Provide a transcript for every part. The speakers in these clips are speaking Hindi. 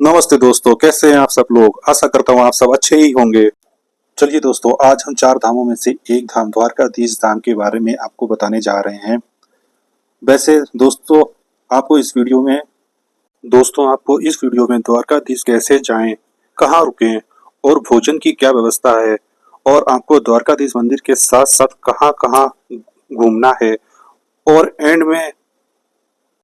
नमस्ते दोस्तों, कैसे हैं आप सब लोग। आशा करता हूँ आप सब अच्छे ही होंगे। चलिए दोस्तों, आज हम 4 धामों में से एक धाम द्वारकाधीश धाम के बारे में आपको बताने जा रहे हैं। वैसे दोस्तों, आपको इस वीडियो में द्वारकाधीश कैसे जाएं, कहाँ रुकें और भोजन की क्या व्यवस्था है, और आपको द्वारकाधीश मंदिर के साथ साथ कहाँ-कहाँ घूमना है, और एंड में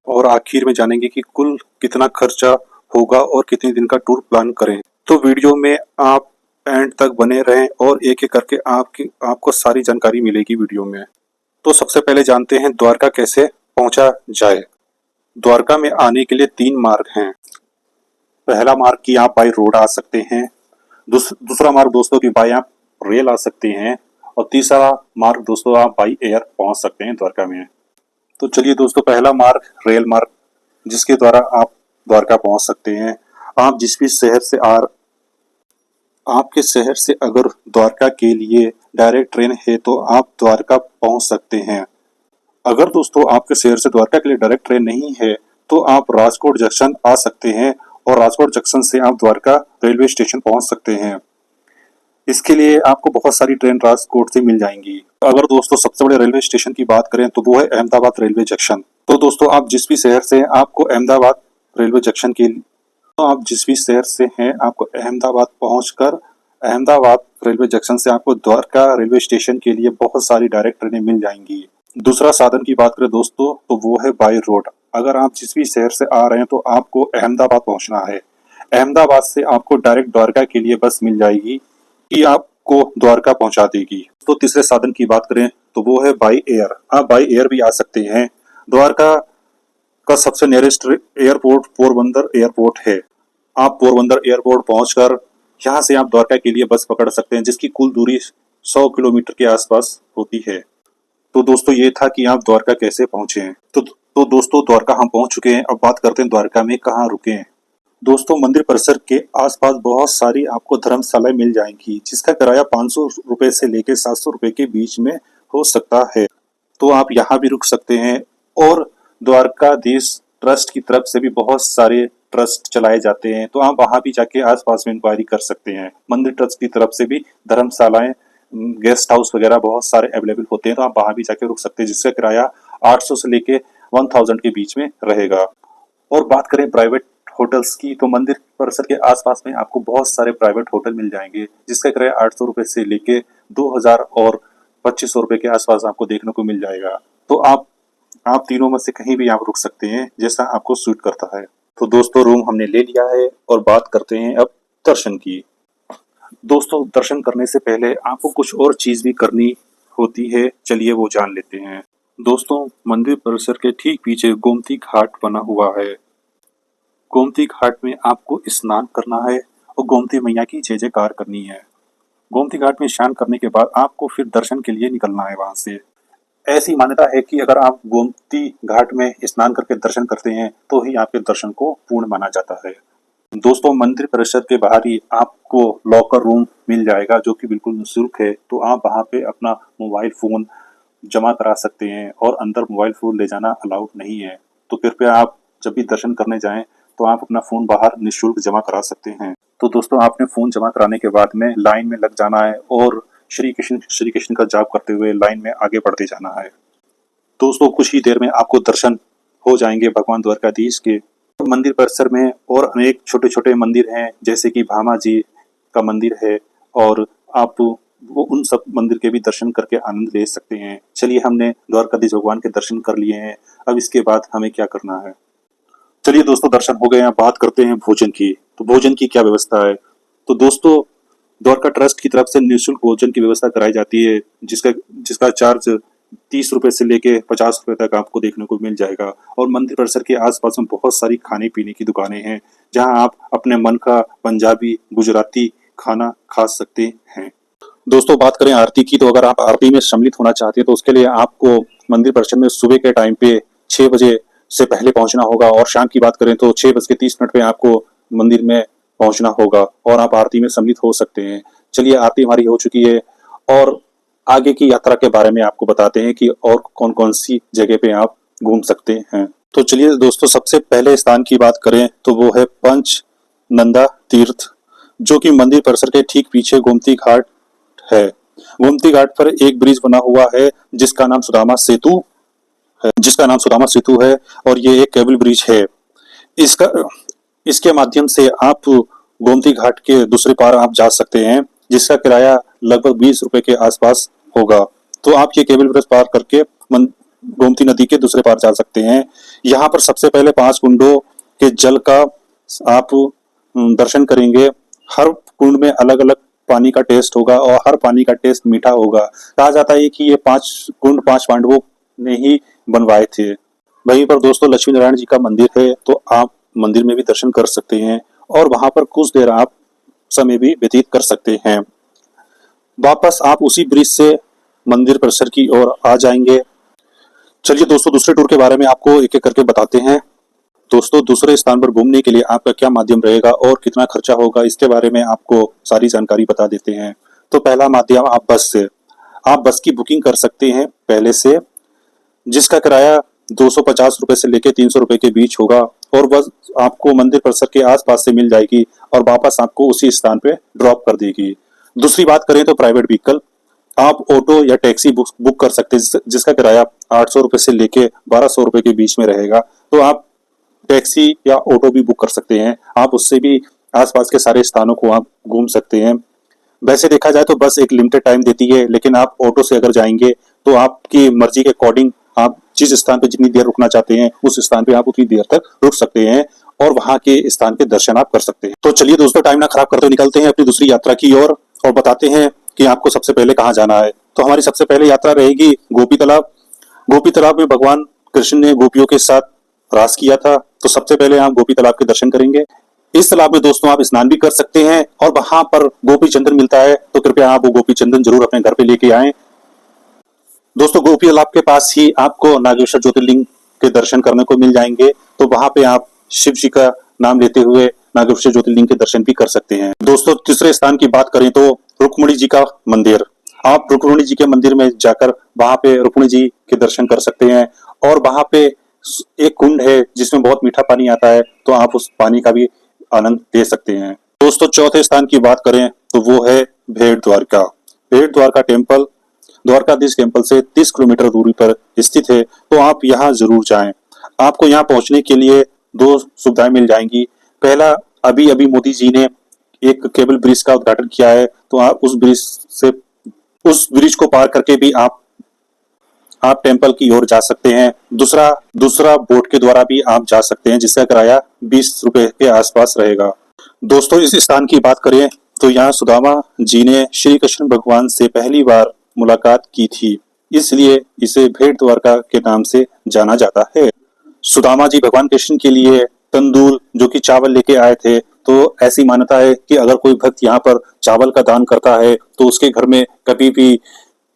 और आखिर में जानेंगे कि कुल कितना खर्चा होगा और कितने दिन का टूर प्लान करें। तो वीडियो में आप एंड तक बने रहें और एक-एक करके आपको सारी जानकारी मिलेगी वीडियो में। तो सबसे पहले जानते हैं द्वारका कैसे पहुंचा जाए। द्वारका में आने के लिए 3 मार्ग हैं। पहला मार्ग कि आप बाय रोड आ सकते हैं। दूसरा मार्ग दोस्तों कि बाय आप रेल आ सकते हैं, और तीसरा मार्ग दोस्तों आप बाय एयर पहुंच सकते हैं द्वारका में। तो चलिए दोस्तों, पहला मार्ग रेल मार्ग, जिसके द्वारा आप द्वारका पहुंच सकते हैं। आप जिस भी शहर से आपके शहर से अगर द्वारका के लिए डायरेक्ट ट्रेन है तो आप द्वारका पहुंच सकते हैं। अगर दोस्तों आपके शहर से द्वारका के लिए डायरेक्ट ट्रेन नहीं है तो आप राजकोट जंक्शन आ सकते हैं, और राजकोट जंक्शन से आप द्वारका रेलवे स्टेशन पहुंच सकते हैं। इसके लिए आपको बहुत सारी ट्रेन राजकोट से मिल जाएंगी। अगर दोस्तों सबसे बड़े रेलवे स्टेशन की बात करें तो वो है अहमदाबाद रेलवे जंक्शन। तो दोस्तों आप जिस भी शहर से हैं आपको अहमदाबाद रेलवे जंक्शन के तो आप जिस भी शहर से हैं आपको अहमदाबाद पहुंचकर अहमदाबाद रेलवे जंक्शन से आपको द्वारका रेलवे स्टेशन के लिए बहुत सारी डायरेक्ट ट्रेनें मिल जाएंगी। दूसरा साधन की बात करें दोस्तों तो वो है बाय रोड। अगर आप जिस भी शहर से आ रहे हैं तो आपको अहमदाबाद पहुंचना है। अहमदाबाद से आपको डायरेक्ट द्वारका के लिए बस मिल जाएगी कि आपको द्वारका पहुंचा देगी। तो तीसरे साधन की बात करें तो वो है बाय एयर। आप बाय एयर भी आ सकते हैं। द्वारका का सबसे नियरेस्ट एयरपोर्ट पोरबंदर एयरपोर्ट है। आप पोरबंदर एयरपोर्ट पहुंचकर यहाँ से आप द्वारका के लिए बस पकड़ सकते हैं, जिसकी कुल दूरी 100 किलोमीटर के आसपास होती है। तो दोस्तों ये था कि आप द्वारका कैसे पहुंचे हैं। तो दोस्तों द्वारका हम पहुंच चुके हैं। अब बात करते हैं द्वारका में कहाँ रुके हैं। दोस्तों मंदिर परिसर के आसपास बहुत सारी आपको धर्मशालाएं मिल जाएंगी, जिसका किराया 500 रुपए से लेकर 700 रुपए के बीच में हो सकता है। तो आप यहाँ भी रुक सकते हैं। और द्वारकाधीश ट्रस्ट की तरफ से भी बहुत सारे ट्रस्ट चलाए जाते हैं, तो आप वहाँ भी जाके आसपास में इंक्वायरी कर सकते हैं। मंदिर ट्रस्ट की तरफ से भी धर्मशालाएं, गेस्ट हाउस वगैरह बहुत सारे अवेलेबल होते हैं, तो आप वहाँ भी जाके रुक सकते हैं, जिसका किराया 800 से लेके 1000 के बीच में रहेगा। और बात करें प्राइवेट होटल्स की तो मंदिर परिसर के आसपास में आपको बहुत सारे प्राइवेट होटल मिल जाएंगे, जिसका किराया 800 रुपए से लेके 2000 और 2500 रुपए के आसपास आपको देखने को मिल जाएगा। तो आप तीनों में से कहीं भी आप रुक सकते हैं, जैसा आपको सूट करता है। तो दोस्तों रूम हमने ले लिया है और बात करते हैं अब दर्शन की। दोस्तों दर्शन करने से पहले आपको कुछ और चीज भी करनी होती है, चलिए वो जान लेते हैं। दोस्तों मंदिर परिसर के ठीक पीछे गोमती घाट बना हुआ है। गोमती घाट में आपको स्नान करना है और गोमती मैया की जय जयकार करनी है। गोमती घाट में स्नान करने के बाद आपको फिर दर्शन के लिए निकलना है वहां से। ऐसी मान्यता है कि अगर आप गोमती घाट में स्नान करके दर्शन करते हैं तो ही आपके दर्शन को पूर्ण माना जाता है। दोस्तों मंदिर परिसर के बाहर ही आपको लॉकर रूम मिल जाएगा, जो कि बिल्कुल निःशुल्क है। तो आप वहां पे अपना मोबाइल फोन जमा करा सकते हैं, और अंदर मोबाइल फोन ले जाना अलाउड नहीं है। तो कृपया आप जब भी दर्शन करने जाएं तो आप अपना फोन बाहर निःशुल्क जमा करा सकते हैं। तो दोस्तों आपने फोन जमा कराने के बाद में लाइन में लग जाना है और श्री कृष्ण का जाप करते हुए लाइन में आगे बढ़ते जाना है। दोस्तों कुछ ही देर में आपको दर्शन हो जाएंगे भगवान द्वारकाधीश के। मंदिर परिसर में और अनेक छोटे छोटे मंदिर हैं, जैसे कि भामा जी का मंदिर है, और आप वो उन सब मंदिर के भी दर्शन करके आनंद ले सकते हैं। चलिए हमने द्वारकाधीश भगवान के दर्शन कर लिए हैं, अब इसके बाद हमें क्या करना है। चलिए दोस्तों दर्शन हो गए हैं, बात करते हैं भोजन की। तो भोजन की क्या व्यवस्था है। तो दोस्तों द्वारका ट्रस्ट की तरफ से निःशुल्क भोजन की व्यवस्था कराई जाती है, जिसका चार्ज 30 रुपए से लेके 50 रुपए तक आपको देखने को मिल जाएगा। और मंदिर परिसर के आसपास में बहुत सारी खाने पीने की दुकानें हैं, जहां आप अपने मन का पंजाबी गुजराती खाना खा सकते हैं। दोस्तों बात करें आरती की, तो अगर आप आरती में सम्मिलित होना चाहते हैं तो उसके लिए आपको मंदिर परिसर में सुबह के टाइम पे 6 बजे से पहले पहुंचना होगा, और शाम की बात करें तो 6:30 पे आपको मंदिर में पहुंचना होगा और आप आरती में सम्मिलित हो सकते हैं। चलिए आरती हमारी हो चुकी है, और आगे की यात्रा के बारे में आपको बताते हैं कि और कौन कौन सी जगह पे आप घूम सकते हैं। तो चलिए दोस्तों सबसे पहले स्थान की बात करें तो वो है पंच नंदा तीर्थ, जो कि मंदिर परिसर के ठीक पीछे गोमती घाट है। गोमती घाट पर एक ब्रिज बना हुआ है जिसका नाम सुदामा सेतु है और ये एक केबल ब्रिज है। इसका इसके माध्यम से आप गोमती घाट के दूसरे पार आप जा सकते हैं, जिसका किराया लगभग 20 रुपए के आसपास होगा। तो आप ये केबल ब्रिज पार करके गोमती नदी के दूसरे पार जा सकते हैं। यहाँ पर सबसे पहले 5 कुंडों के जल का आप दर्शन करेंगे। हर कुंड में अलग अलग पानी का टेस्ट होगा और हर पानी का टेस्ट मीठा होगा। कहा जाता है कि ये 5 कुंड 5 पांडवों ने ही बनवाए थे। वहीं पर दोस्तों लक्ष्मी नारायण जी का मंदिर है, तो आप मंदिर में भी दर्शन कर सकते हैं और वहां पर कुछ देर आप समय भी व्यतीत कर सकते हैं। वापस आप उसी ब्रिज से मंदिर परिसर की ओर आ जाएंगे। चलिए दोस्तों, दूसरे टूर के बारे में आपको एक एक करके बताते हैं। दोस्तों, दूसरे स्थान पर घूमने के लिए आपका क्या माध्यम रहेगा और कितना खर्चा होगा, इसके बारे में आपको सारी जानकारी बता देते हैं। तो पहला माध्यम आप बस की बुकिंग कर सकते हैं पहले से, जिसका किराया 250 रुपए से लेकर 300 रुपए के बीच होगा और बस आपको मंदिर परिसर के आसपास से मिल जाएगी और वापस आपको उसी स्थान पे ड्रॉप कर देगी। दूसरी बात करें तो प्राइवेट व्हीकल, आप ऑटो या टैक्सी बुक कर सकते हैं, जिसका किराया 800 रुपए से लेके 1200 रुपए के बीच में रहेगा। तो आप टैक्सी या ऑटो भी बुक कर सकते हैं, आप उससे भी आसपास के सारे स्थानों को आप घूम सकते हैं। वैसे देखा जाए तो बस एक लिमिटेड टाइम देती है, लेकिन आप ऑटो से अगर जाएंगे तो आपकी मर्जी के अकॉर्डिंग आप जिस स्थान पे जितनी देर रुकना चाहते हैं उस स्थान पे आप उतनी देर तक रुक सकते हैं और वहां के स्थान के दर्शन आप कर सकते हैं। तो चलिए दोस्तों, टाइम ना खराब करते हुए निकलते हैं अपनी दूसरी यात्रा की ओर और बताते हैं कि आपको सबसे पहले कहाँ जाना है। तो हमारी सबसे पहले यात्रा रहेगी गोपी तालाब। गोपी तालाब में भगवान कृष्ण ने गोपियों के साथ रास किया था, तो सबसे पहले आप गोपी तालाब के दर्शन करेंगे। इस तालाब में दोस्तों आप स्नान भी कर सकते हैं और वहां पर गोपी चंदन मिलता है, तो कृपया आप वो गोपी चंदन जरूर अपने घर पे लेके आएं। दोस्तों, गोपी तालाब के पास ही आपको नागेश्वर ज्योतिर्लिंग के दर्शन करने को मिल जाएंगे, तो वहां पे आप शिव जी का नाम लेते हुए नागेश्वर ज्योतिर्लिंग के दर्शन भी कर सकते हैं। दोस्तों, तीसरे स्थान की बात करें तो रुक्मिणी जी का मंदिर। आप रुक्मिणी जी के मंदिर में जाकर वहां पे रुक्मिणी जी के दर्शन कर सकते हैं और वहां पे एक कुंड है जिसमें बहुत मीठा पानी आता है, तो आप उस पानी का भी आनंद ले सकते हैं। दोस्तों, चौथे स्थान की बात करें तो वो है भेड़ द्वारका। भेड़ द्वारका टेम्पल द्वारकाधीश टेम्पल से 30 किलोमीटर दूरी पर स्थित है, तो आप यहाँ जरूर जाएं। आपको यहाँ पहुंचने के लिए 2 सुविधाएं मिल जाएंगी। पहला, अभी अभी मोदी जी ने एक केबल ब्रिज का उद्घाटन किया है, तो आप उस ब्रिज को पार करके भी आप टेम्पल की ओर जा सकते हैं। दूसरा बोट के द्वारा भी आप जा सकते हैं, जिसका किराया 20 रुपए के आसपास रहेगा। दोस्तों, इस स्थान की बात करें तो यहाँ सुदामा जी ने श्री कृष्ण भगवान से पहली बार मुलाकात की थी, इसलिए इसे भेड़ द्वारका के नाम से जाना जाता है। सुदामा जी भगवान कृष्ण के लिए तंदूर जो कि चावल लेके आए थे, तो ऐसी मान्यता है कि अगर कोई भक्त यहाँ पर चावल का दान करता है तो उसके घर में कभी भी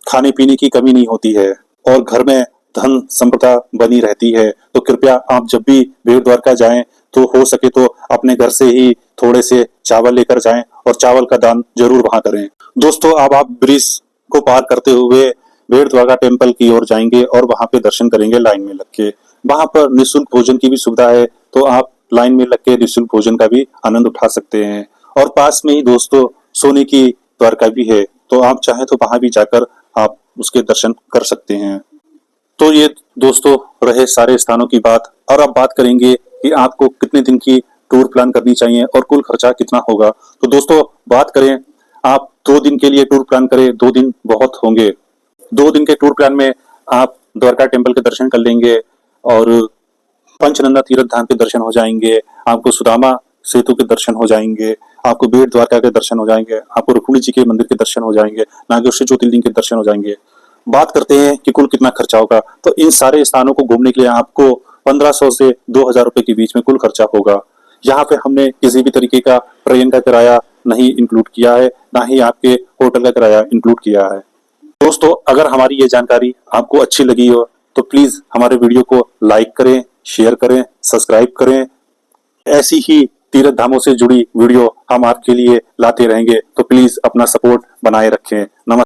खाने पीने की कमी नहीं होती है और घर में धन संपदा बनी रहती है। तो कृपया आप जब भी भेड़ द्वारका जाएं तो हो सके तो अपने घर से ही थोड़े से चावल लेकर जाएं और चावल का दान जरूर वहां करें। दोस्तों, अब आप ब्रिज को पार करते हुए भेड़ द्वारका टेम्पल की ओर जाएंगे और वहां पे दर्शन करेंगे लाइन में लग के। वहां पर निःशुल्क भोजन की भी सुविधा है, तो आप लाइन में लग के निःशुल्क भोजन का भी आनंद उठा सकते हैं। और पास में ही दोस्तों सोने की द्वारका भी है, तो आप चाहें तो वहां भी जाकर आप उसके दर्शन कर सकते हैं। तो ये दोस्तों रहे सारे स्थानों की बात। और अब बात करेंगे कि आपको कितने दिन की टूर प्लान करनी चाहिए और कुल खर्चा कितना होगा। तो दोस्तों, बात करें आप 2 दिन के लिए टूर प्लान करें, 2 दिन बहुत होंगे। 2 दिन के टूर प्लान में आप द्वारका टेम्पल के दर्शन कर लेंगे और पंचनंदा तीर्थ धाम के दर्शन हो जाएंगे, आपको सुदामा सेतु के दर्शन हो जाएंगे, आपको भेड़ द्वारका के दर्शन हो जाएंगे, आपको रुक्मिणी जी के मंदिर के दर्शन हो जाएंगे, नागेश्वर ज्योतिर्लिंग के दर्शन हो जाएंगे। बात करते हैं कि कुल कितना खर्चा होगा। तो इन सारे स्थानों को घूमने के लिए आपको 1500 से 2000 रुपए के बीच में कुल खर्चा होगा। यहाँ पे हमने किसी भी तरीके का ट्रेन का किराया नहीं इंक्लूड किया है, ना ही आपके होटल का किराया इंक्लूड किया है। दोस्तों, अगर हमारी ये जानकारी आपको अच्छी लगी हो तो प्लीज हमारे वीडियो को लाइक करें, शेयर करें, सब्सक्राइब करें। ऐसी ही तीर्थ धामों से जुड़ी वीडियो हम आपके लिए लाते रहेंगे, तो प्लीज अपना सपोर्ट बनाए रखें। नमस्कार।